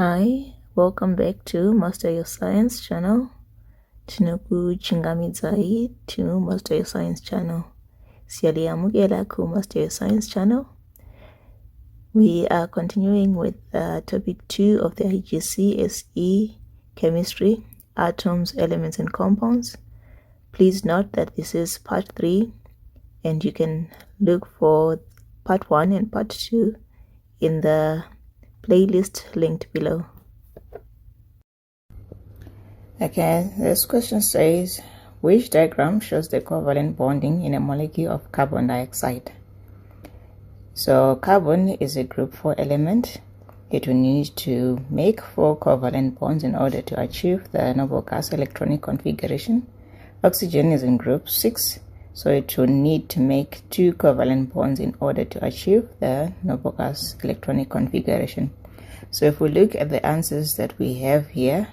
Hi, welcome back to Master Your Science channel. Tinokuchingamidzai to Master Your Science channel. Siyaliyamukela ku Master Your Science channel. We are continuing with topic 2 of the IGCSE chemistry, atoms, elements and compounds. Please note that this is part 3 and you can look for part 1 and part 2 in the playlist linked below. Okay, this question says, which diagram shows the covalent bonding in a molecule of carbon dioxide? So carbon is a group 4 element. It will need to make 4 covalent bonds in order to achieve the noble gas electronic configuration. Oxygen is in group 6, so it will need to make 2 covalent bonds in order to achieve the noble gas electronic configuration. So if we look at the answers that we have here,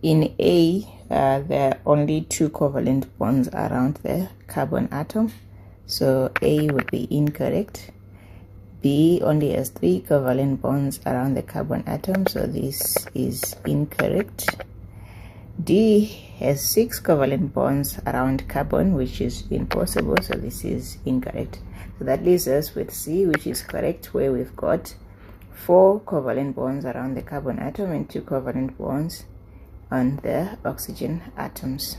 in A, there are only 2 covalent bonds around the carbon atom, so A would be incorrect. B only has 3 covalent bonds around the carbon atom, so this is incorrect. D has 6 covalent bonds around carbon, which is impossible, so this is incorrect. So that leaves us with C, which is correct, where we've got 4 covalent bonds around the carbon atom and 2 covalent bonds on the oxygen atoms.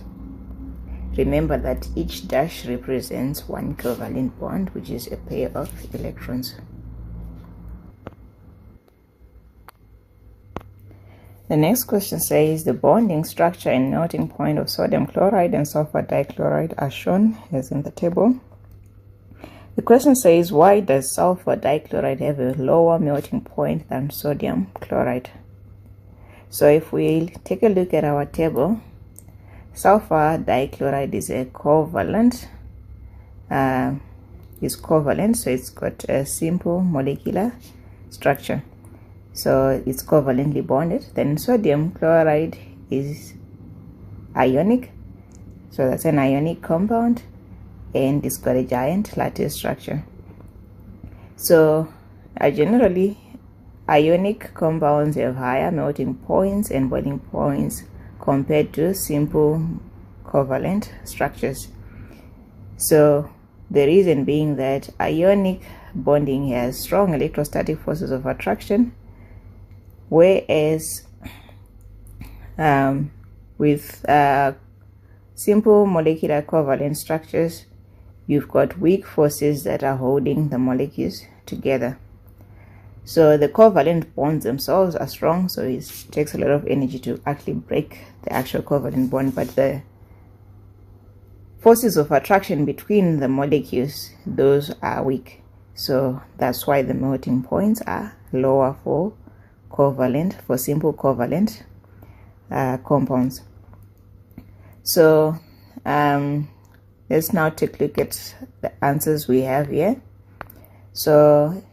Remember that each dash represents 1 covalent bond, which is a pair of electrons. The next question says the bonding structure and melting point of sodium chloride and sulfur dichloride are shown as in the table. The question says, why does sulfur dichloride have a lower melting point than sodium chloride? So if we take a look at our table, sulfur dichloride is a covalent. So it's got a simple molecular structure. So it's covalently bonded. Then sodium chloride is ionic. So that's an ionic compound and it's got a giant lattice structure. So generally, ionic compounds have higher melting points and boiling points compared to simple covalent structures. So the reason being that ionic bonding has strong electrostatic forces of attraction, whereas with simple molecular covalent structures, you've got weak forces that are holding the molecules together. So the covalent bonds themselves are strong, so it takes a lot of energy to actually break the actual covalent bond, but the forces of attraction between the molecules, those are weak. So that's why the melting points are lower for simple covalent compounds. So let's now take a look at the answers we have here. So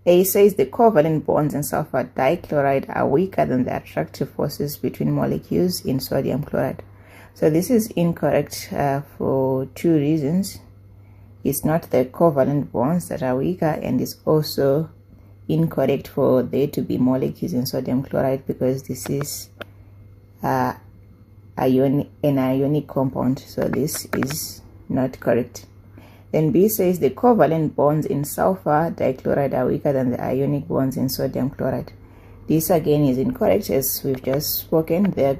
A says the covalent bonds in sulfur dichloride are weaker than the attractive forces between molecules in sodium chloride. So this is incorrect for 2 reasons. It's not the covalent bonds that are weaker, and it's also incorrect for there to be molecules in sodium chloride because this is an ionic compound. So this is not correct. Then B says the covalent bonds in sulfur dichloride are weaker than the ionic bonds in sodium chloride. This again is incorrect, as we've just spoken. The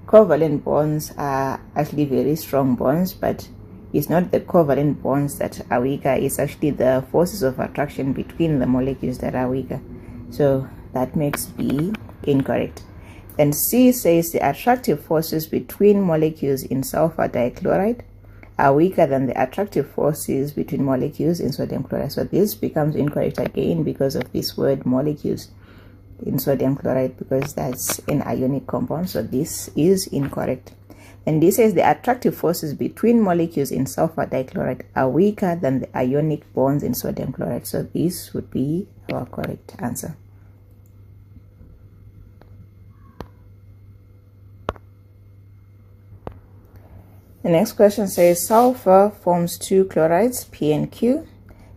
covalent bonds are actually very strong bonds, but it's not the covalent bonds that are weaker, it's actually the forces of attraction between the molecules that are weaker. So that makes B incorrect. Then C says the attractive forces between molecules in sulfur dichloride are weaker than the attractive forces between molecules in sodium chloride. So this becomes incorrect again because of this word molecules in sodium chloride, because that's an ionic compound. So this is incorrect. And this says the attractive forces between molecules in sulfur dichloride are weaker than the ionic bonds in sodium chloride. So this would be our correct answer. The next question says sulfur forms 2 chlorides, P and Q.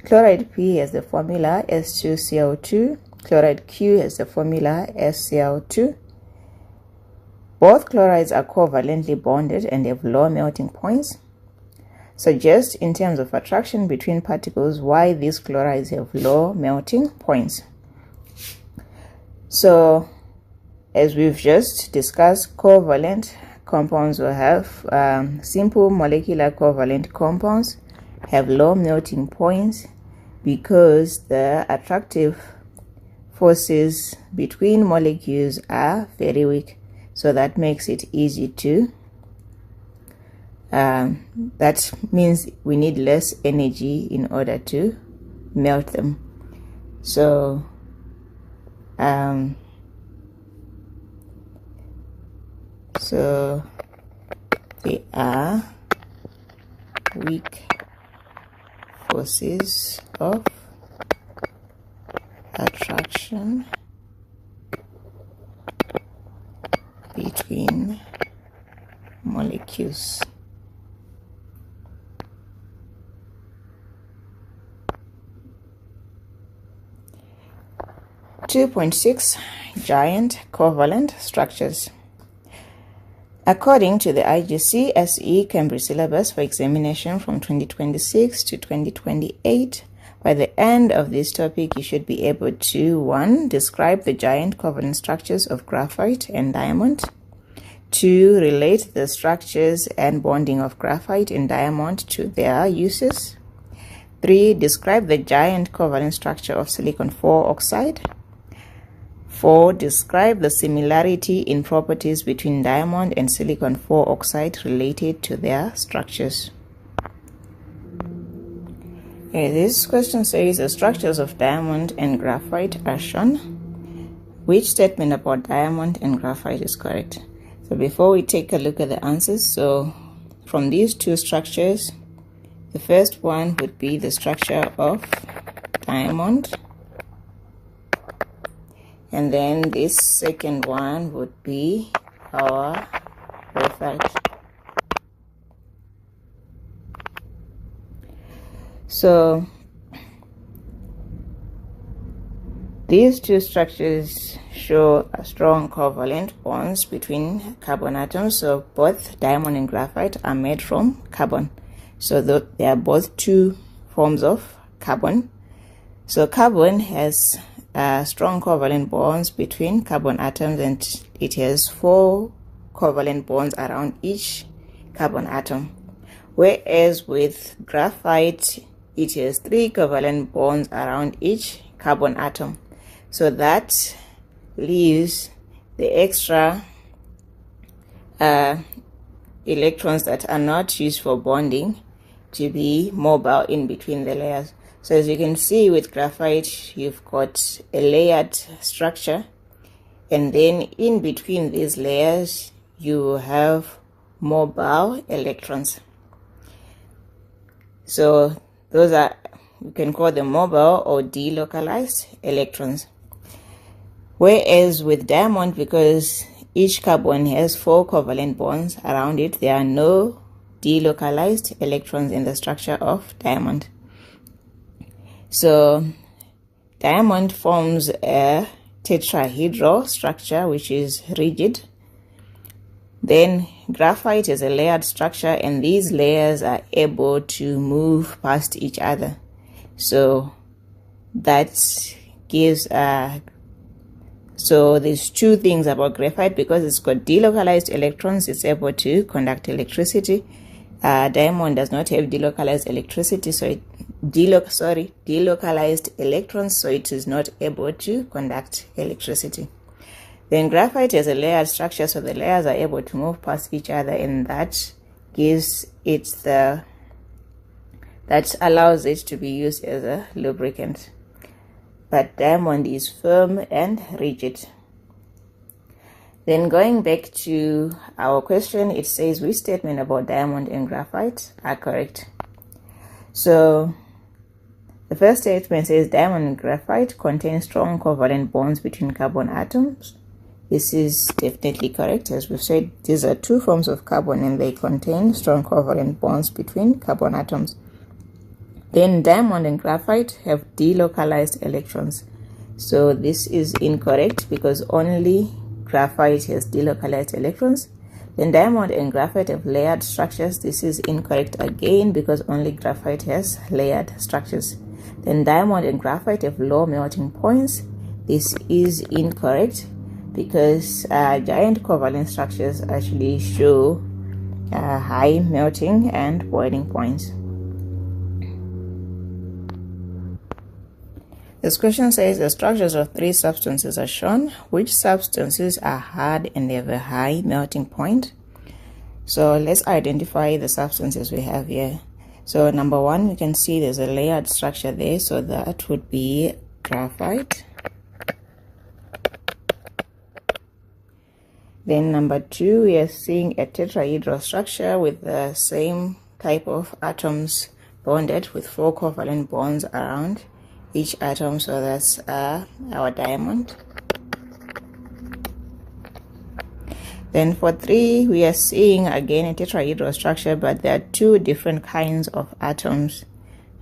Chloride P has the formula S2CO2 Chloride Q has the formula SCl2. Both chlorides are covalently bonded and have low melting points. Suggest in terms of attraction between particles why these chlorides have low melting points. So, as we've just discussed, covalent compounds will have simple molecular covalent compounds have low melting points because the attractive forces between molecules are very weak. So that makes it easy to, that means we need less energy in order to melt them. So, so they are weak forces of attraction between molecules. (2.6) Giant covalent structures. According to the IGCSE Cambridge syllabus for examination from 2026 to 2028, by the end of this topic, you should be able to 1. Describe the giant covalent structures of graphite and diamond. 2. Relate the structures and bonding of graphite and diamond to their uses. 3. Describe the giant covalent structure of silicon 4 oxide. 4. Describe the similarity in properties between diamond and silicon 4 oxide related to their structures. Okay, this question says the structures of diamond and graphite are shown. Which statement about diamond and graphite is correct? So before we take a look at the answers, so from these two structures, the first one would be the structure of diamond, and then this second one would be our graphite. So these two structures show a strong covalent bonds between carbon atoms. So both diamond and graphite are made from carbon. So they are both two forms of carbon. So carbon has strong covalent bonds between carbon atoms, and it has 4 covalent bonds around each carbon atom. Whereas with graphite, it has 3 covalent bonds around each carbon atom. So that leaves the extra electrons that are not used for bonding to be mobile in between the layers. So as you can see with graphite, you've got a layered structure, and then in between these layers you have mobile electrons. So those are, you can call them mobile or delocalized electrons. Whereas with diamond, because each carbon has 4 covalent bonds around it, there are no delocalized electrons in the structure of diamond. So diamond forms a tetrahedral structure which is rigid. Then graphite is a layered structure, and these layers are able to move past each other. So that gives so there's 2 things about graphite. Because it's got delocalized electrons, it's able to conduct electricity. Diamond does not have delocalized electricity, so it delocalized electrons, so it is not able to conduct electricity. Then graphite has a layered structure, so the layers are able to move past each other, and that gives it that allows it to be used as a lubricant. But diamond is firm and rigid. Then going back to our question, it says which statement about diamond and graphite are correct. So the first statement says diamond and graphite contain strong covalent bonds between carbon atoms. This is definitely correct. As we've said, these are 2 forms of carbon and they contain strong covalent bonds between carbon atoms. Then diamond and graphite have delocalized electrons. So this is incorrect because only graphite has delocalized electrons. Then diamond and graphite have layered structures. This is incorrect again because only graphite has layered structures. Then diamond and graphite have low melting points. This is incorrect because giant covalent structures actually show high melting and boiling points. This question says the structures of 3 substances are shown. Which substances are hard and they have a high melting point? So let's identify the substances we have here. So number 1, we can see there's a layered structure there, so that would be graphite. Then number 2, we are seeing a tetrahedral structure with the same type of atoms bonded with 4 covalent bonds around each atom, so that's our diamond. Then for 3, we are seeing again a tetrahedral structure, but there are 2 different kinds of atoms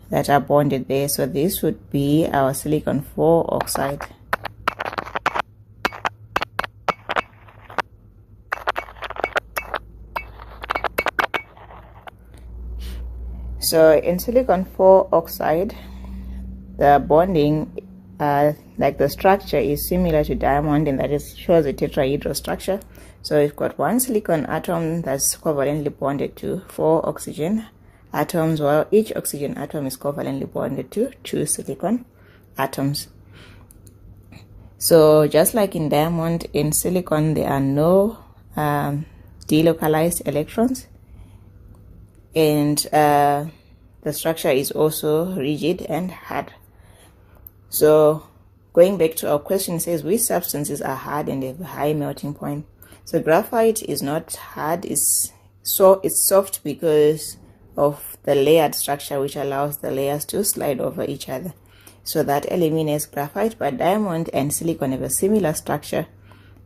that are bonded there, so this would be our silicon 4 oxide. So in silicon 4 oxide, the bonding, like the structure, is similar to diamond in that it shows a tetrahedral structure. So we've got 1 silicon atom that's covalently bonded to 4 oxygen atoms, while each oxygen atom is covalently bonded to 2 silicon atoms. So just like in diamond, in silicon there are no delocalized electrons, and the structure is also rigid and hard. So going back to our question, it says which substances are hard and have a high melting point. So graphite is not hard, it's soft because of the layered structure, which allows the layers to slide over each other. So that eliminates graphite, but diamond and silicon have a similar structure.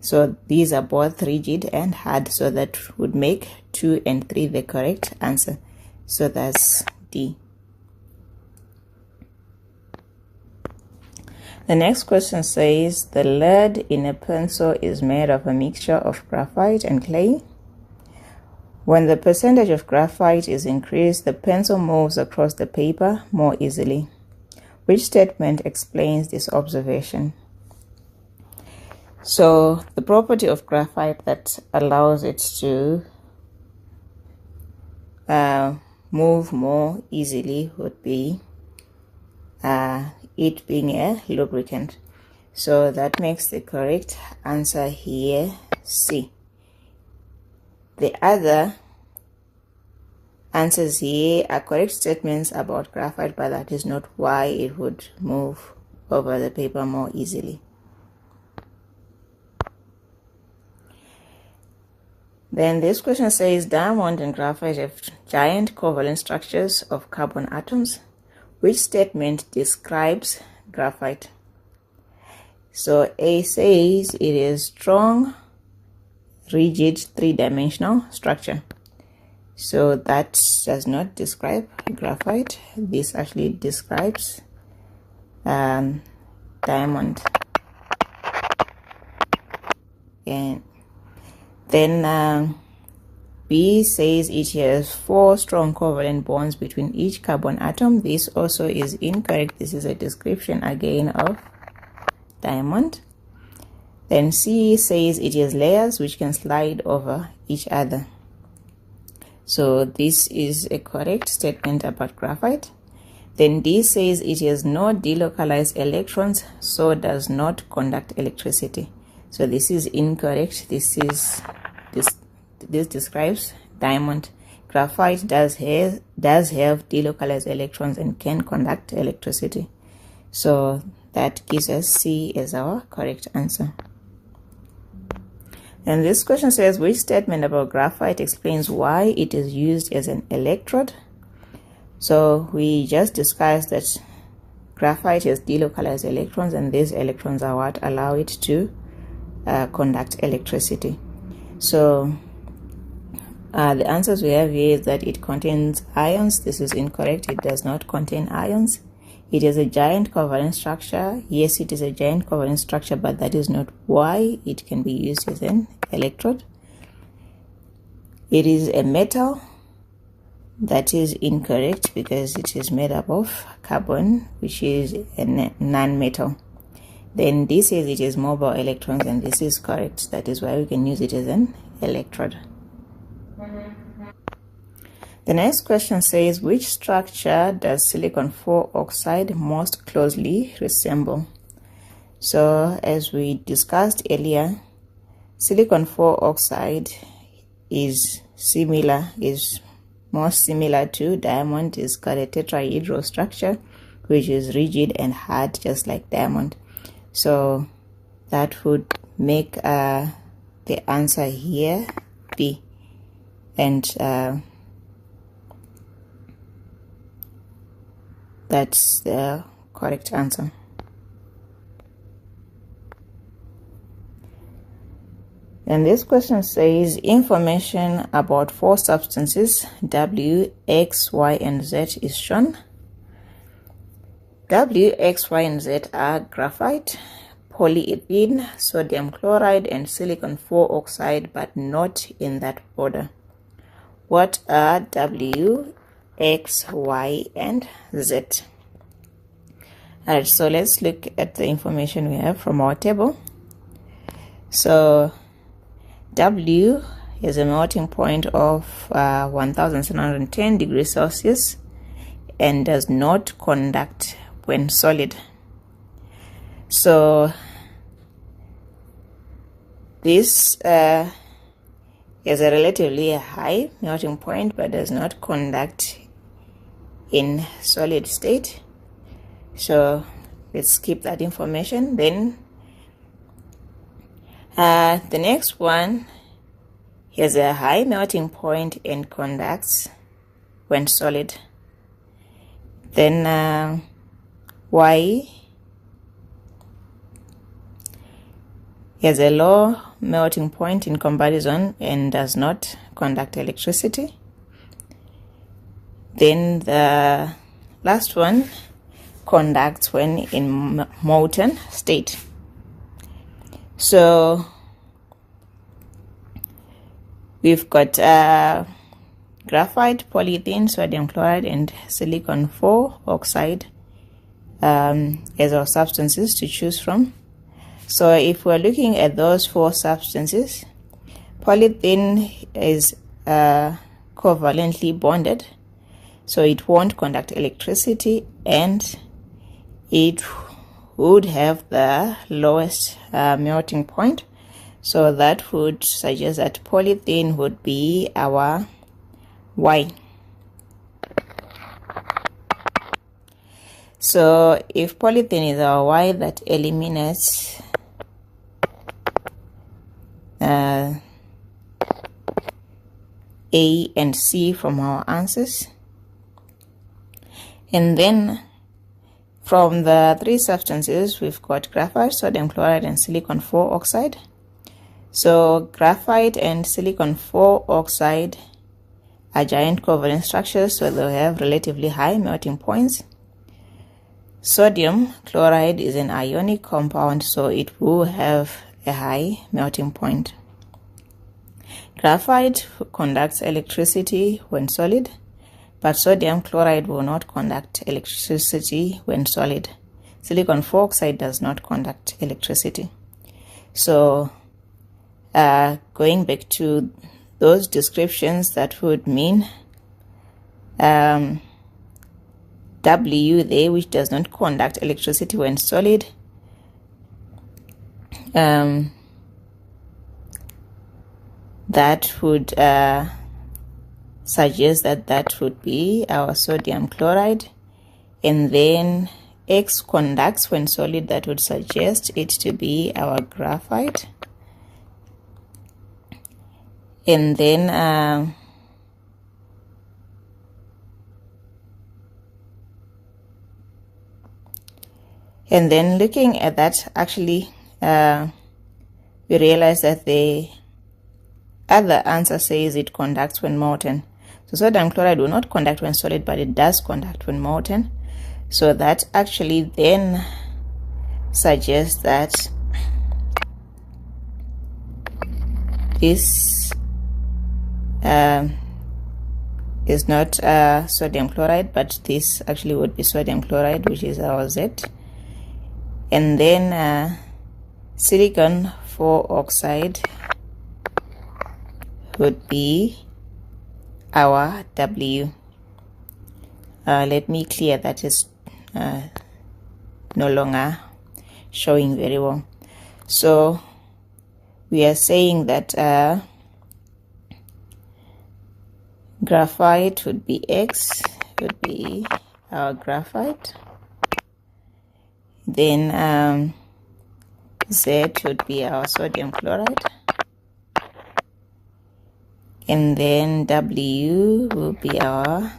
So these are both rigid and hard, so that would make 2 and 3 the correct answer. So that's D. The next question says the lead in a pencil is made of a mixture of graphite and clay. When the percentage of graphite is increased, the pencil moves across the paper more easily. Which statement explains this observation? So the property of graphite that allows it to move more easily would be it being a lubricant. So that makes the correct answer here C. The other answers here are correct statements about graphite, but that is not why it would move over the paper more easily. Then this question says diamond and graphite have giant covalent structures of carbon atoms. Which statement describes graphite? So A says it is strong, rigid, 3-dimensional structure. So that does not describe graphite. This actually describes diamond. And then B says it has 4 strong covalent bonds between each carbon atom. This also is incorrect. This is a description again of diamond. Then C says it has layers which can slide over each other. So this is a correct statement about graphite. Then D says it has no delocalized electrons, so does not conduct electricity. So this is incorrect. This describes diamond. Graphite does have delocalized electrons and can conduct electricity. So that gives us C as our correct answer. And this question says which statement about graphite explains why it is used as an electrode? So we just discussed that graphite has delocalized electrons, and these electrons are what allow it to conduct electricity. So the answers we have here is that it contains ions. This is incorrect. It does not contain ions. It is a giant covalent structure. Yes, it is a giant covalent structure, but that is not why it can be used as an electrode. It is a metal. That is incorrect because it is made up of carbon, which is a non-metal. Then this says it is mobile electrons, and this is correct. That is why we can use it as an electrode. The next question says, which structure does silicon 4 oxide most closely resemble? So as we discussed earlier, silicon 4 oxide is most similar to diamond. Is got a tetrahedral structure, which is rigid and hard, just like diamond. So that would make the answer here B, and that's the correct answer. And this question says, information about 4 substances W, X, Y, and Z is shown. W, X, Y, and Z are graphite, polyethylene, sodium chloride, and silicon 4 oxide, but not in that order. What are W, X, Y, and Z? Alright, so let's look at the information we have from our table. So W is a melting point of 1710 degrees Celsius and does not conduct when solid. So this is a relatively high melting point but does not conduct in solid state. So let's skip that information. Then the next one has a high melting point and conducts when solid. Then Y has a low melting point in comparison and does not conduct electricity. Then the last one conducts when in molten state. So we've got graphite, polyethylene, sodium chloride, and silicon 4 oxide as our substances to choose from. So if we're looking at those 4 substances, polyethylene is covalently bonded, so it won't conduct electricity and it would have the lowest melting point. So that would suggest that polyethylene would be our Y. So if polyethylene is our Y, that eliminates A and C from our answers. And then from the 3 substances, we've got graphite, sodium chloride, and silicon 4 oxide. So graphite and silicon 4 oxide are giant covalent structures, so they'll have relatively high melting points. Sodium chloride is an ionic compound, so it will have a high melting point. Graphite conducts electricity when solid, but sodium chloride will not conduct electricity when solid. Silicon 4 oxide does not conduct electricity. So going back to those descriptions, that would mean W there, which does not conduct electricity when solid, that would suggest that that would be our sodium chloride. And then X conducts when solid, that would suggest it to be our graphite. And then looking at that, actually we realize that the other answer says it conducts when molten. So sodium chloride will not conduct when solid, but it does conduct when molten. So that actually then suggests that this is not sodium chloride, but this actually would be sodium chloride, which is our Z. And then silicon 4 oxide would be our W. Let me clear that is no longer showing very well. So we are saying that graphite would be X, would be our graphite. Then Z would be our sodium chloride. And then W will be our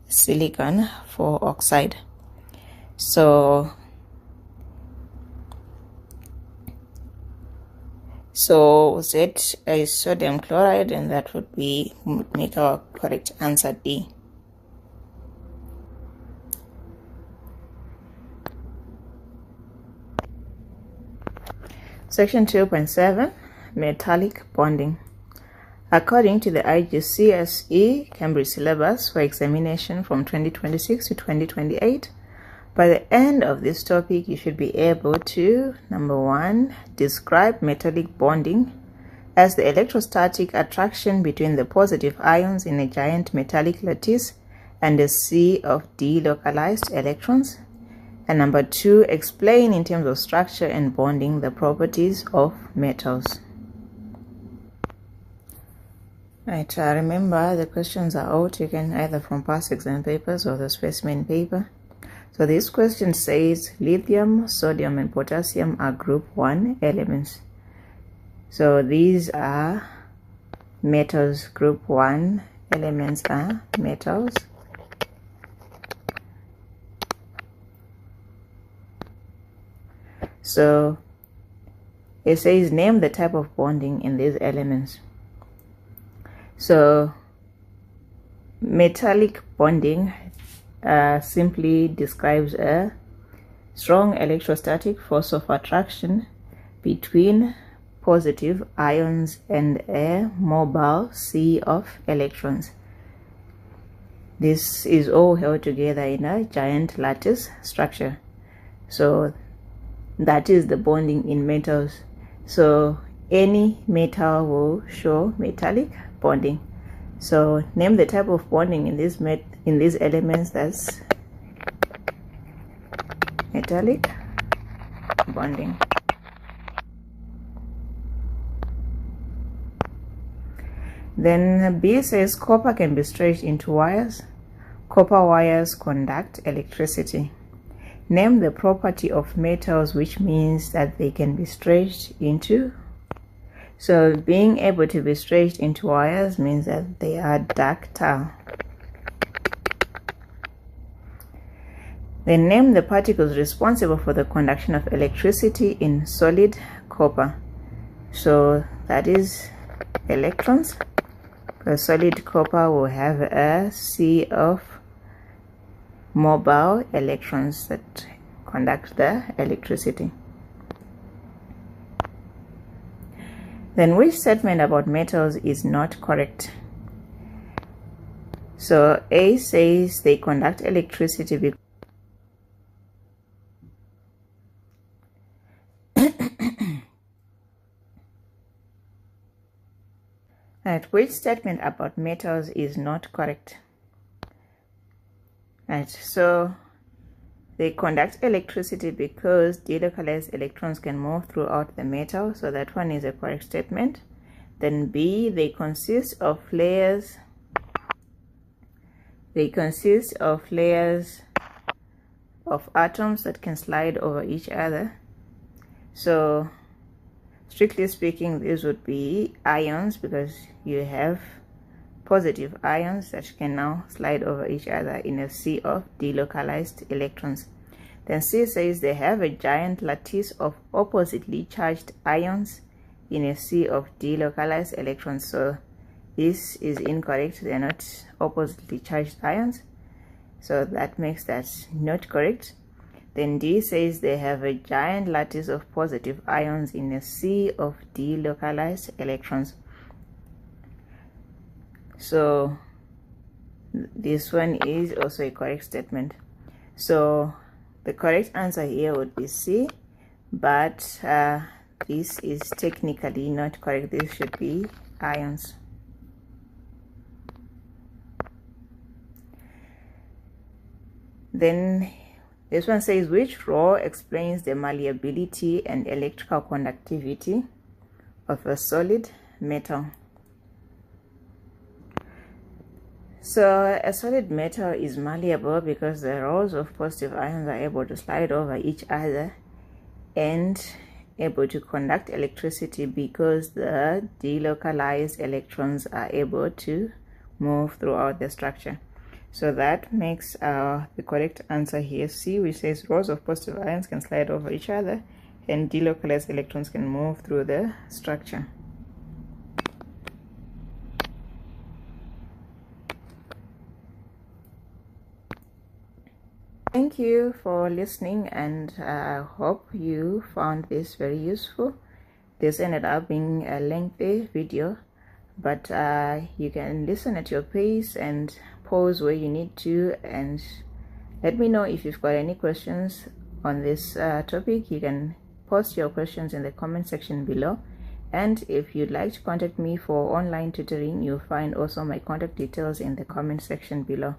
silicon 4 oxide. So Z is sodium chloride, and that would make our correct answer D. Section 2.7, metallic bonding. According to the IGCSE Cambridge syllabus for examination from 2026 to 2028, by the end of this topic, you should be able to, number 1, describe metallic bonding as the electrostatic attraction between the positive ions in a giant metallic lattice and a sea of delocalized electrons. And number 2, explain in terms of structure and bonding the properties of metals. Right, remember the questions are all taken either from past exam papers or the specimen paper. So this question says lithium, sodium, and potassium are group 1 elements. So these are metals. Group 1 elements are metals. So it says name the type of bonding in these elements. So metallic bonding simply describes a strong electrostatic force of attraction between positive ions and a mobile sea of electrons. This is all held together in a giant lattice structure. So that is the bonding in metals. So any metal will show metallic bonding. So name the type of bonding in these elements. That's metallic bonding. Then B says copper can be stretched into wires. Copper wires conduct electricity. Name the property of metals which means that they can be stretched into. So being able to be stretched into wires means that they are ductile. Then name the particles responsible for the conduction of electricity in solid copper. So that is electrons. The solid copper will have a sea of mobile electrons that conduct the electricity. Then which statement about metals is not correct? So A says they conduct electricity because right, which statement about metals is not correct? Right, so they conduct electricity because delocalized electrons can move throughout the metal, so that one is a correct statement. Then B, they consist of layers. They consist of layers of atoms that can slide over each other. So strictly speaking, these would be ions because you have positive ions that can now slide over each other in a sea of delocalized electrons. Then C says they have a giant lattice of oppositely charged ions in a sea of delocalized electrons. So this is incorrect. They are not oppositely charged ions. so that makes that not correct. Then D says they have a giant lattice of positive ions in a sea of delocalized electrons. So this one is also a correct statement. So the correct answer here would be C, but this is technically not correct. This should be ions. Then this one says, which law explains the malleability and electrical conductivity of a solid metal? So a solid metal is malleable because the rows of positive ions are able to slide over each other and able to conduct electricity because the delocalized electrons are able to move throughout the structure. So that makes the correct answer here C, which says rows of positive ions can slide over each other and delocalized electrons can move through the structure. Thank you for listening, and I hope you found this very useful. This ended up being a lengthy video, but you can listen at your pace and pause where you need to, and let me know if you've got any questions on this topic. You can post your questions in the comment section below, and if you'd like to contact me for online tutoring, you'll find also my contact details in the comment section below.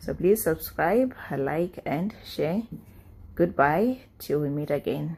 So please subscribe, like, and share. Goodbye till we meet again.